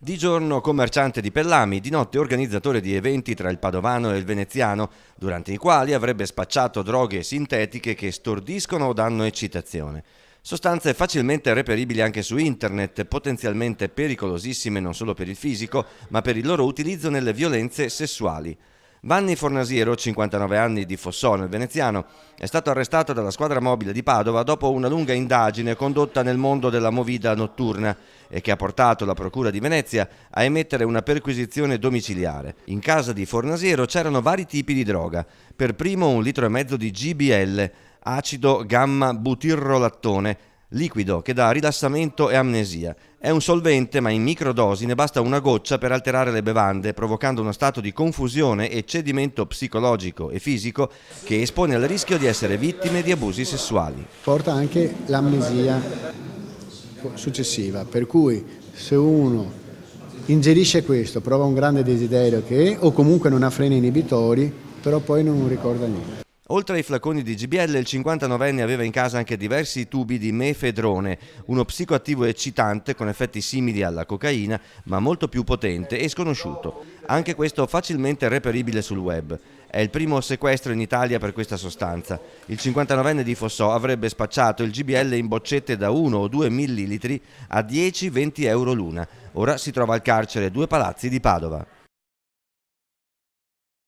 Di giorno commerciante di pellami, di notte organizzatore di eventi tra il padovano e il veneziano, durante i quali avrebbe spacciato droghe sintetiche che stordiscono o danno eccitazione. Sostanze facilmente reperibili anche su internet, potenzialmente pericolosissime non solo per il fisico, ma per il loro utilizzo nelle violenze sessuali. Vanni Fornasiero, 59 anni, di Fossò nel veneziano, è stato arrestato dalla squadra mobile di Padova dopo una lunga indagine condotta nel mondo della movida notturna e che ha portato la Procura di Venezia a emettere una perquisizione domiciliare. In casa di Fornasiero c'erano vari tipi di droga, per primo 1,5 litri di GBL, acido gamma butirolattone, liquido che dà rilassamento e amnesia. È un solvente, ma in microdosi ne basta una goccia per alterare le bevande, provocando uno stato di confusione e cedimento psicologico e fisico che espone al rischio di essere vittime di abusi sessuali. Porta anche l'amnesia successiva, per cui se uno ingerisce questo, prova un grande desiderio o comunque non ha freni inibitori, però poi non ricorda niente. Oltre ai flaconi di GBL, il 59enne aveva in casa anche diversi tubi di mefedrone, uno psicoattivo eccitante con effetti simili alla cocaina, ma molto più potente e sconosciuto. Anche questo facilmente reperibile sul web. È il primo sequestro in Italia per questa sostanza. Il 59enne di Fossò avrebbe spacciato il GBL in boccette da 1 o 2 millilitri a 10-20 euro l'una. Ora si trova al carcere Due Palazzi di Padova.